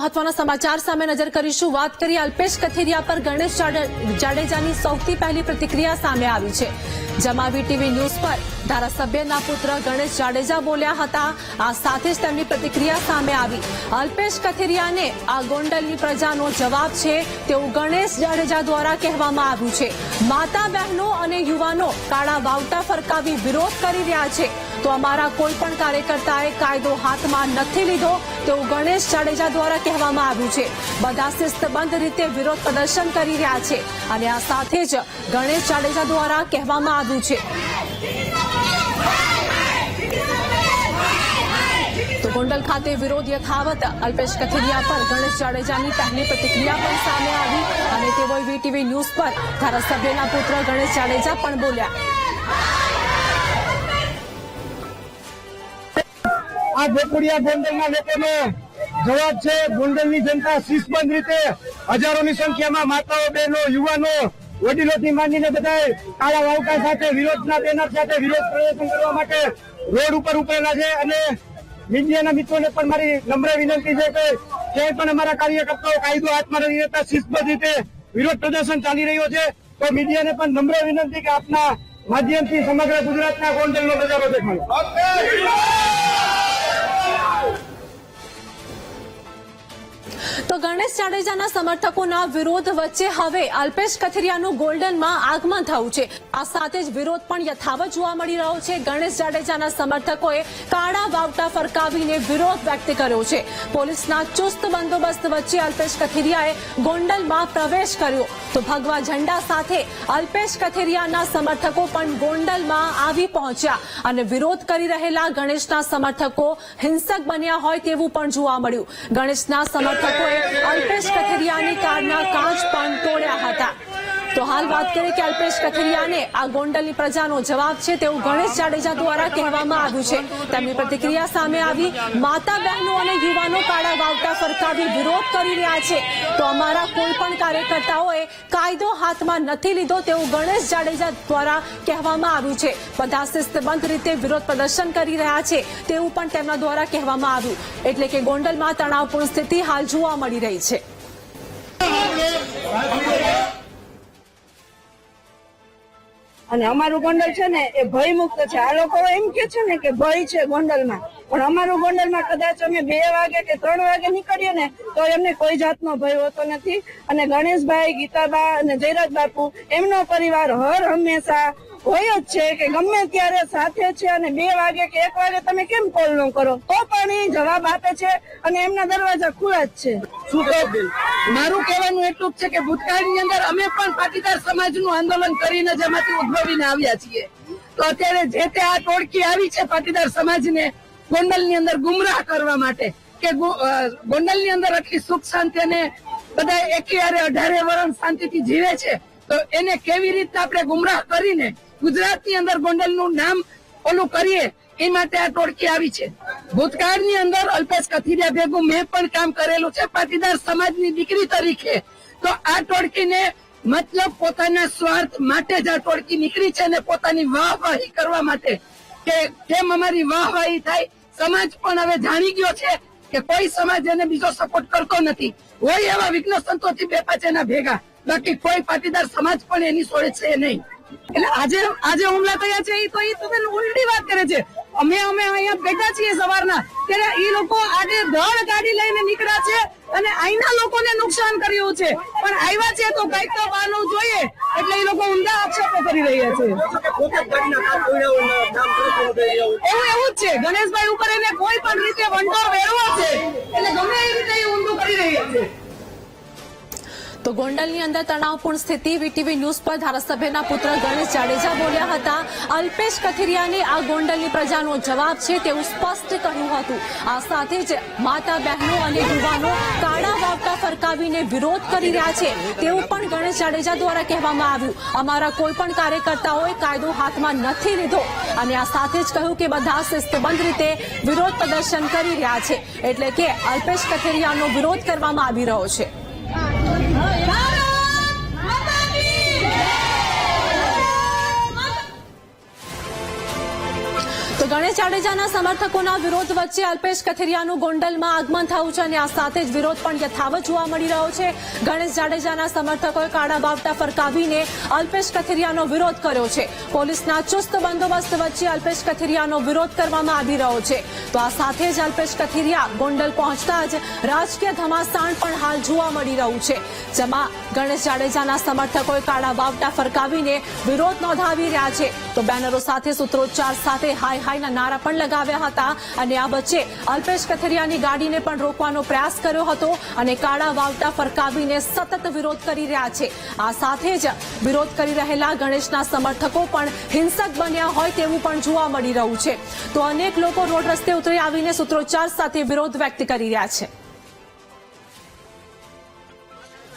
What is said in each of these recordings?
મહત્વના સમાચાર સામે નજર કરીશું। વાત કરીએ અલ્પેશ કથિરિયા પર ગણેશ જાડેજાની સૌથી પહેલી પ્રતિક્રિયા સામે આવી છે। જેમાં વીટીવી ન્યૂઝ પર ધારાસભ્યના પુત્ર ગણેશ જાડેજા બોલ્યા હતા। આ સાથે જ તેમની પ્રતિક્રિયા સામે આવી। અલ્પેશ કથિરિયાને આ ગોંડલની પ્રજાનો જવાબ છે તેવું ગણેશ જાડેજા દ્વારા કહેવામાં આવ્યું છે। માતા બહેનો અને યુવાનો કાળા વાવટા ફરકાવી વિરોધ કરી રહ્યા છે તો અમારા કોઈ પણ કાર્યકર્તાએ કાયદો હાથમાં નથી લીધો તેવું ગણેશ જાડેજા દ્વારા કહેવામાં આવ્યું છે। બધા શિસ્તબદ્ધ રીતે વિરોધ પ્રદર્શન કરી રહ્યા છે અને આ સાથે જ ગણેશ જાડેજા દ્વારા કહેવામાં આવ્યું છે તો ગોંડલ ખાતે વિરોધ યથાવત। અલ્પેશ કથિરિયા પર ગણેશ જાડેજાની પહેલી પ્રતિક્રિયા પણ સામે આવી અને તેઓએ વીટીવી ન્યૂઝ પર ધારાસભ્યના પુત્ર ગણેશ જાડેજા પણ બોલ્યા। આ ભોકડિયા ગોંડલના લોકોનો જવાબ છે। ગોંડલની જનતા શિસ્તબદ્ધ રીતે હજારોની સંખ્યામાં માતાઓ, બહેનો, યુવાનો, વડીલોથી માંડીને બધા કાળા વાવટા સાથે વિરોધના બેનર સાથે વિરોધ પ્રદર્શન કરવા માટે રોડ ઉપર ઉતરેલા છે અને મીડિયાના મિત્રોને પણ મારી નમ્ર વિનંતી છે કે ક્યાંય પણ અમારા કાર્યકર્તાઓ કાયદો હાથમાં નથી લેતા, શિસ્તબદ્ધ રીતે વિરોધ પ્રદર્શન ચાલી રહ્યો છે તો મીડિયાને પણ નમ્ર વિનંતી કે આપના માધ્યમથી સમગ્ર ગુજરાતના ગોંડલનો નજારો દેખાડો। તો ગણેશ જાડેજાના સમર્થકોના વિરોધ વચ્ચે હવે અલ્પેશ કથિરિયાનું ગોલ્ડનમાં આગમન થયું છે। આ સાથે જ વિરોધ પણ યથાવત જોવા મળી રહ્યો છે। ગણેશ જાડેજાના સમર્થકોએ કાળા વાવટા ફરકાવીને વિરોધ વ્યક્ત કર્યો છે। પોલીસના ચુસ્ત બંદોબસ્ત વચ્ચે અલ્પેશ કથિરિયાએ ગોંડલમાં પ્રવેશ કર્યો તો ભગવા ઝંડા સાથે અલ્પેશ કથિરિયાના સમર્થકો પણ ગોંડલમાં આવી પહોંચ્યા અને વિરોધ કરી રહેલા ગણેશના સમર્થકો હિંસક બન્યા હોય તેવું પણ જોવા મળ્યું। ગણેશના સમર્થકોએ અલ્પેશ કથિરિયાની કારના કાચ પણ તોડ્યા હતા। તો હાલ વાત કરીએ કે અલ્પેશ કથિરિયાને આ ગોંડલની પ્રજાનો જવાબ છે તેવું ગણેશ જાડેજા દ્વારા કહેવામાં આવ્યું છે। તેમની પ્રતિક્રિયા સામે આવી। માતા બહેનો અને યુવાનો કાળા વાવટા ફરકાવી વિરોધ કરી રહ્યા છે તો અમારા કોઈ પણ કાર્યકર્તાઓએ કાયદો હાથમાં નથી લીધો તેવું ગણેશ જાડેજા દ્વારા કહેવામાં આવ્યું છે। બધા શિસ્તબદ્ધ રીતે વિરોધ પ્રદર્શન કરી રહ્યા છે તેવું પણ તેમના દ્વારા કહેવામાં આવ્યું। એટલે કે ગોંડલમાં તણાવપૂર્ણ સ્થિતિ હાલ જોવા મળી રહી છે। અને અમારું ગોંડલ છે ને એ ભય મુક્ત છે। આ લોકો એમ કે છે ને કે ભય છે ગોંડલમાં, પણ અમારું ગોંડલમાં કદાચ અમે 2 વાગે કે 3 વાગે નીકળીએ ને તો એમને કોઈ જાતનો ભય હોતો નથી। અને ગણેશભાઈ, ગીતાબા અને જયરાજ બાપુ એમનો પરિવાર હર હંમેશા હોય જ છે કે ગમે ત્યારે સાથે છે અને 2 વાગે કે 1 વાગે તમે કેમ કોલ ન કરો તો પણ એ જવાબ આપે છે અને એમના દરવાજા ખુલ્લા જ છે। શું મારું કહેવાનું એટલું જ છે કે ભૂતકાળની અંદર અમે પણ પાટીદાર સમાજનું આંદોલન કરીને જેમાંથી ઉદ્ભવીને આવ્યા છીએ તો અત્યારે જે તે આ ટોળકી આવી છે પાટીદાર સમાજને ગોંડલની અંદર ગુમરાહ કરવા માટે કે ગોંડલની અંદર આટલી સુખ શાંતિ અને બધા 18 વર્ષ શાંતિથી જીવે છે તો એને કેવી રીતના આપણે ગુમરાહ કરીને ગુજરાતની અંદર ગોંડલનું નામ ઓલું કરીએ એ માટે આ ટોળકી આવી છે। ભૂતકાળની અંદર અલ્પેશ કથિરિયા ભેગું મેં પણ કામ કરેલું છે પાટીદાર સમાજની દીકરી તરીકે તો આ ટોળકીને મતલબ પોતાના સ્વાર્થ માટે જ આ ટોળકી નીકળી છે અને પોતાની વાહવાહી કરવા માટે કે કેમ અમારી વાહવાહી થાય। સમાજ પણ હવે જાણી ગયો છે કે કોઈ સમાજ એને બીજો સપોર્ટ કરતો નથી, હોય એવા વિઘ્ન સંતોષી 2-5 એના ભેગા, બાકી કોઈ પાટીદાર સમાજ પણ એની છોડે છે નહીં। એટલે આજે હુમલા થયા છે એ તો એ તમે ઉલટી વાત કરે છે। અમે અહીંયા ભેગા છીએ સવારના ત્યારે એ લોકો આજે ધડ ગાડી લઈને નીકળ્યા છે અને અહીંના લોકોને નુકસાન કર્યું છે પણ આવ્યા છે તો કઈક તો બહાનું જોઈએ એટલે એ લોકો ઊંધા આક્ષેપો કરી રહ્યા છે। એવું જ છે ગણેશભાઈ ઉપર એને કોઈ પણ રીતે વંટોળ વેરવો છે એટલે ગમે એ રીતે એ ઊંધું કરી રહ્યા છે। તો ગોંડલની અંદર તણાવપૂર્ણ સ્થિતિ। વીટીવી ન્યૂઝ પર ધારાસભ્યના પુત્ર ગણેશ જાડેજા બોલ્યા હતા। અલ્પેશ કથિરિયાને આ ગોંડલની પ્રજાનો જવાબ છે તેવું સ્પષ્ટ કહ્યું હતું। આ સાથે જ માતા બહેનો અને યુવાનો કાળા વાવટા ફરકાવીને વિરોધ કરી રહ્યા છે તેવું પણ ગણેશ જાડેજા દ્વારા કહેવામાં આવ્યું। અમારા કોઈ પણ કાર્યકર્તાઓએ કાયદો હાથમાં નથી લીધો અને આ સાથે જ કહ્યું કે બધા શિસ્તબદ્ધ રીતે વિરોધ પ્રદર્શન કરી રહ્યા છે એટલે કે અલ્પેશ કથિરિયાનો વિરોધ કરવામાં આવી રહ્યો છે। તો ગણેશ જાડેજાના સમર્થકોના વિરોધ વચ્ચે અલ્પેશ કથિરિયાનું ગોંડલમાં આગમન થયું છે અને આ સાથે જ વિરોધ પણ યથાવત જોવા મળી રહ્યો છે. ગણેશ જાડેજાના સમર્થકોએ કાળા બાવટા ફરકાવીને અલ્પેશ કથિરિયાનો વિરોધ કર્યો છે. પોલીસના ચુસ્ત બંદોબસ્ત વચ્ચે અલ્પેશ કથિરિયાનો વિરોધ કરવામાં આવી રહ્યો છે. તો આ સાથે જ અલ્પેશ કથિરિયા ગોંડલ પહોંચતા જ રાજકીય ધમાસાણ પણ હાલ જોવા મળી રહ્યું છે, જેમાં ગણેશ જાડેજાના સમર્થકોએ કાળા બાવટા ફરકાવીને વિરોધ નોંધાવી રહ્યા છે. તો બેનરો સાથે સૂત્રોચ્ચાર સાથે હાય હાયના નારા પણ લગાવ્યા હતા અને આ વચ્ચે અલ્પેશ કથિરિયાની ગાડીને પણ રોકવાનો પ્રયાસ કર્યો હતો અને કાળા વાવટા ફરકાવીને સતત વિરોધ કરી રહ્યા છે. આ સાથે જ વિરોધ કરી રહેલા ગણેશના સમર્થકો પણ હિંસક બન્યા હોય તેવું પણ જોવા મળી રહ્યું છે. તો અનેક લોકો રોડ રસ્તે ઉતરી આવીને સૂત્રોચ્ચાર સાથે વિરોધ વ્યક્ત કરી રહ્યા છે.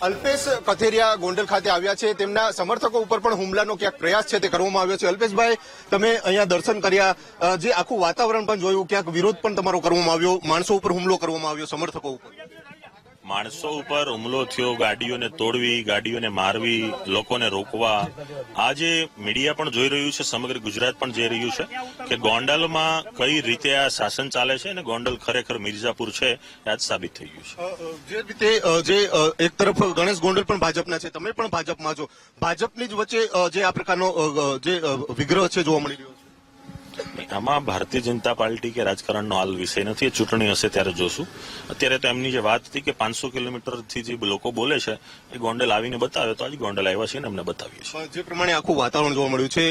અલ્પેશ કથિરિયા ગોંડલ ખાતે આવ્યા છે. તેમના સમર્થકો ઉપર પણ હુમલાનો ક્યાંક પ્રયાસ છે તે કરવામાં આવ્યો છે. અલ્પેશભાઈ, તમે અહીંયા દર્શન કર્યા, જે આખું વાતાવરણ પણ જોયું, ક્યાંક વિરોધ પણ તમારો કરવામાં આવ્યો, માણસો ઉપર હુમલો કરવામાં આવ્યો, સમર્થકો ઉપર માણસો ઉપર હુમલો થયો, ગાડીઓને તોડવી, ગાડીઓને મારવી, લોકોને રોકવા. આજે મીડિયા પણ જોઈ રહ્યું છે, સમગ્ર ગુજરાત પણ જોઈ રહ્યું છે કે ગોંડલમાં કઈ રીતે આ શાસન ચાલે છે અને ગોંડલ ખરેખર મિર્ઝાપુર છે એ આજ સાબિત થઈ ગયું છે. જે રીતે જે એક તરફ ગણેશ ગોંડલ પણ ભાજપના છે, તમે પણ ભાજપમાં છો, ભાજપની જ વચ્ચે જે આ પ્રકારનો જે વિગ્રહ છે જોવા મળી રહ્યો છે. આમાં ભારતીય જનતા પાર્ટી કે રાજકારણનો હાલ વિષય નથી, એ ચૂંટણી હશે ત્યારે જોશું. અત્યારે તો એમની જે વાત હતી કે 500 કિલોમીટરથી જે લોકો બોલે છે એ ગોંડલ આવીને બતાવે, તો આજે ગોંડલ આવ્યા છે ને અમને બતાવીએ છીએ. જે પ્રમાણે આખું વાતાવરણ જોવા મળ્યું છે,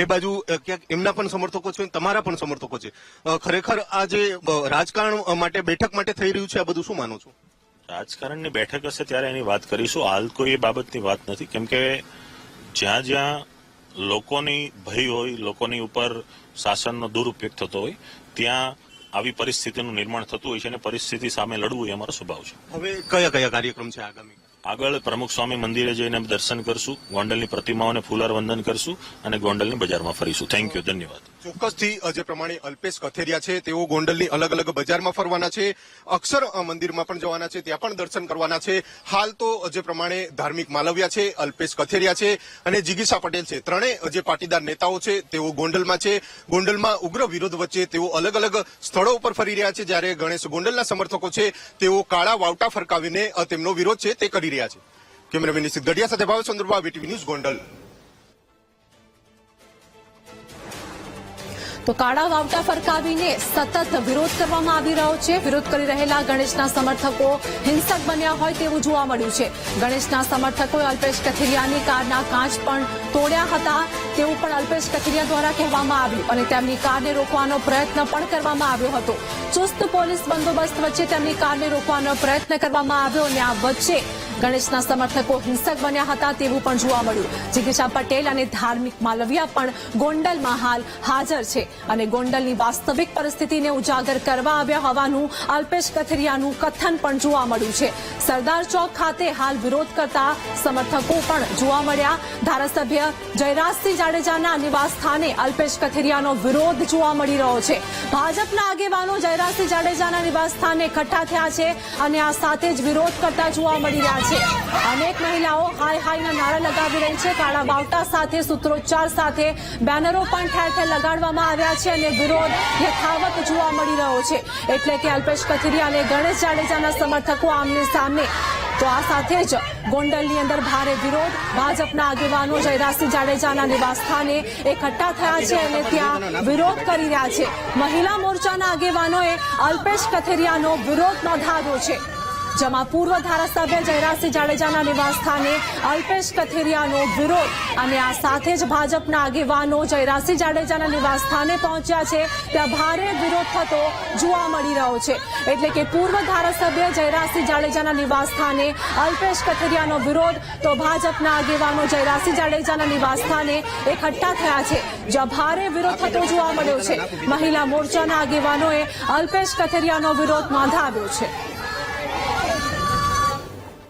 એ બાજુ ક્યાંક એમના પણ સમર્થકો છે, તમારા પણ સમર્થકો છે. ખરેખર આ જે રાજકારણ માટે બેઠક માટે થઈ રહ્યું છે, આ બધું શું માનો છો? રાજકારણની બેઠક હશે ત્યારે એની વાત કરીશું. હાલ કોઈ એ બાબતની વાત નથી, કેમ કે જ્યાં જ્યાં લોકોની ભય હોય, લોકોની ઉપર શાસનનો દુરુપયોગ થતો હોય, ત્યાં આવી પરિસ્થિતિનું નિર્માણ થતું હોય છે અને પરિસ્થિતિ સામે લડવું એ અમારો સ્વભાવ છે. હવે કયા કયા કાર્યક્રમ છે આગામી? આગળ પ્રમુખ સ્વામી મંદિરે જઈને દર્શન કરશું, ગોંડલની પ્રતિમાઓને ફુલાર વંદન કરશું અને ગોંડલની બજારમાં ફરીશું. થેન્ક યુ, ધન્યવાદ. ચોક્કસથી જે પ્રમાણે અલ્પેશ કથિરિયા છે તેઓ ગોંડલની અલગ અલગ બજારમાં ફરવાના છે, અક્ષર મંદિરમાં પણ જવાના છે, ત્યાં પણ દર્શન કરવાના છે. હાલ તો જે પ્રમાણે ધાર્મિક માલવ્યા છે, અલ્પેશ કથિરિયા છે અને જિગીશા પટેલ છે, ત્રણેય જે પાટીદાર નેતાઓ છે તેઓ ગોંડલમાં છે. ગોંડલમાં ઉગ્ર વિરોધ વચ્ચે તેઓ અલગ અલગ સ્થળો ઉપર ફરી રહ્યા છે, જ્યારે ગણેશ ગોંડલના સમર્થકો છે તેઓ કાળા વાવટા ફરકાવીને તેમનો વિરોધ છે તે કરી રહ્યા છે. કેમેરામેન નિશિત ગઢિયા સાથે ભાવેશ ચંદ્રબા, વીટીવી ન્યૂઝ, ગોંડલ. તો કાળા વાવટા ફરકાવીને સતત વિરોધ કરવામાં આવી રહ્યો છે. વિરોધ કરી રહેલા ગણેશના સમર્થકો હિંસક બન્યા હોય તેવું જોવા મળ્યું છે. ગણેશના સમર્થકોએ અલ્પેશ કથિરિયાની કારના કાચ પણ તોડ્યા હતા તેવું પણ અલ્પેશ કથિરિયા દ્વારા કહેવામાં આવ્યું અને તેમની કારને રોકવાનો પ્રયત્ન પણ કરવામાં આવ્યો હતો. ચુસ્ત પોલીસ બંદોબસ્ત વચ્ચે તેમની કારને રોકવાનો પ્રયત્ન કરવામાં આવ્યો અને આ વચ્ચે ગણેશના સમર્થકો હિંસક બન્યા હતા તેવું પણ જોવા મળ્યું. જિગીશા પટેલ અને ધાર્મિક માલવિયા પણ ગોંડલમાં હાલ હાજર છે અને ગોંડલની વાસ્તવિક પરિસ્થિતિને ઉજાગર કરવા આવ્યા હોવાનું અલ્પેશ કથિરિયાનું કથન પણ જોવા મળ્યું છે. સરદાર ચોક ખાતે હાલ વિરોધ કરતા સમર્થકો પણ જોવા મળ્યા. ધારાસભ્ય જયરાજસિંહ જાડેજાના નિવાસ સ્થાને અલ્પેશ કથિરિયાનો વિરોધ જોવા મળી રહ્યો છે. ભાજપના આગેવાનો જયરાજસિંહ જાડેજાના નિવાસ સ્થાને એકઠા થયા છે અને આ સાથે જ વિરોધ કરતા જોવા મળી રહ્યા છે. અનેક મહિલાઓ હાય હાયના નારા લગાવી રહી છે. કાળા બાવટા સાથે સૂત્રોચ્ચાર સાથે બેનરો પણ ઠેર ઠેર લગાડવામાં આવ્યા છે અને વિરોધ યથાવત જોવા મળી રહ્યો છે. એટલે કે અલ્પેશ કથિરિયા અને ગણેશ જાડેજાના સમર્થકો આમને સામને. તો આ સાથે જ ગોંડલની અંદર ભારે વિરોધ. ભાજપના આગેવાનો જયરાજસિંહ જાડેજાના નિવાસ સ્થાને એકઠા થયા છે અને ત્યાં વિરોધ કરી રહ્યા છે. મહિલા મોરચાના આગેવાનોએ અલ્પેશ કથિરિયાનો વિરોધ નોંધાવ્યો છે, જેમાં પૂર્વ ધારાસભ્ય જયરાજસિંહ જાડેજાના નિવાસ સ્થાને અલ્પેશ કથિરિયાનો વિરોધ અને આ સાથે જ ભાજપના આગેવાનો જયરાજસિંહ જાડેજાના નિવાસ સ્થાને પહોંચ્યા છે, ત્યાં ભારે વિરોધ થતો જોવા મળી રહ્યો છે. એટલે કે પૂર્વ ધારાસભ્ય જયરાજસિંહ જાડેજાના નિવાસ સ્થાને અલ્પેશ કથિરિયાનો વિરોધ, તો ભાજપના આગેવાનો જયરાજસિંહ જાડેજાના નિવાસ સ્થાને એકઠા થયા છે, જ્યાં ભારે વિરોધ થતો જોવા મળ્યો છે. મહિલા મોરચાના આગેવાનોએ અલ્પેશ કથિરિયાનો વિરોધ નોંધાવ્યો છે.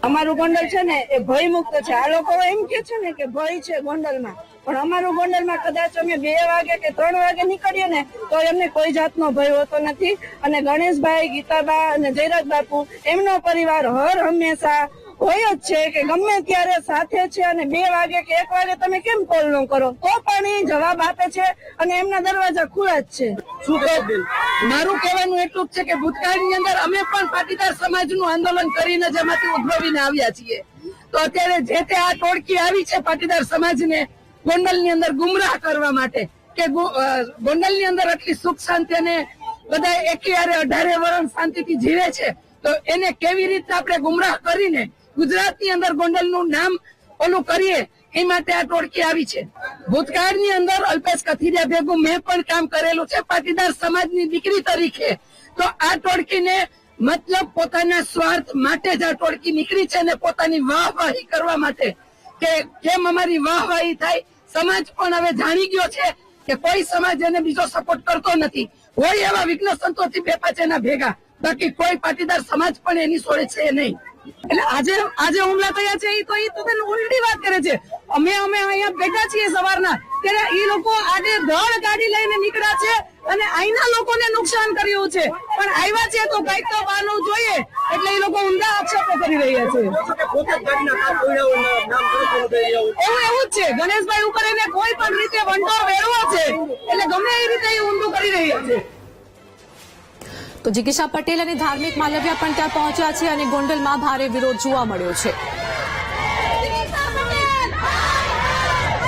અમારું ગોંડલ છે ને એ ભય મુક્ત છે. આ લોકો એમ કે છે ને કે ભય છે ગોંડલમાં, પણ અમારું ગોંડલમાં કદાચ અમે 2 વાગે કે 3 વાગે નીકળીએ ને તો એમને કોઈ જાતનો ભય હોતો નથી. અને ગણેશભાઈ, ગીતાબા અને જયરાજ બાપુ, એમનો પરિવાર હર હંમેશા હોય જ છે કે ગમે ત્યારે સાથે છે અને 2 વાગે કે 1 વાગે તમે કેમ કોલ ન કરો તો પણ એ જવાબ આપે છે અને એમના દરવાજા ખુલ્લા જ છે. શું કહો? મારું કહેવાનું એટલું જ છે કે ભૂતકાળની અંદર અમે પણ પાટીદાર સમાજનું આંદોલન કરીને જેમાંથી ઉદ્ભવીને આવ્યા છીએ. તો અત્યારે જે તે આ ટોળકી આવી છે પાટીદાર સમાજને ગોંડલની અંદર ગુમરાહ કરવા માટે કે ગોંડલની અંદર આટલી સુખ શાંતિ અને બધા એકી 18 વર્ષ શાંતિથી જીવે છે તો એને કેવી રીતે આપણે ગુમરાહ કરીને ગુજરાતની અંદર ગોંડલનું નામ ઓલું કરીએ એ માટે આ ટોળકી આવી છે. ભૂતકાળની અંદર અલ્પેશ કથિરિયા ભેગું મેં પણ કામ કરેલું છે પાટીદાર સમાજની દીકરી તરીકે. તો આ ટોળકીને મતલબ પોતાના સ્વાર્થ માટે જ આ ટોળકી નીકળી છે અને પોતાની વાહવાહી કરવા માટે કે કેમ અમારી વાહવાહી થાય. સમાજ પણ હવે જાણી ગયો છે કે કોઈ સમાજ એને બીજો સપોર્ટ કરતો નથી. હોય એવા વિઘ્ન સંતોષી 2-5 એના ભેગા, બાકી કોઈ પાટીદાર સમાજ પણ એની છોડે છે નહીં. એટલે આજે હુમલા થયા છે એ તો બેન ઉલટી વાત કરે છે. અમે અહીંયા ભેગા છીએ સવારના ત્યારે એ લોકો આજે ધડ ગાડી લઈને નીકળ્યા છે અને અહીંના લોકોને નુકસાન કર્યું છે પણ આવ્યા છે તો કઈક તો બહાનું જોઈએ એટલે એ લોકો ઊંડા આક્ષેપો કરી રહ્યા છે. એવું જ છે ગણેશભાઈ ઉપર એને કોઈ પણ રીતે વંટોળ વેરવો છે એટલે ગમે એ રીતે એ ઊંધું કરી રહ્યા છે. તો જિગીશા પટેલ અને ધાર્મિક માલવિયા પણ ત્યાં પહોંચ્યા છે અને ગોંડલમાં ભારે વિરોધ જોવા મળ્યો છે.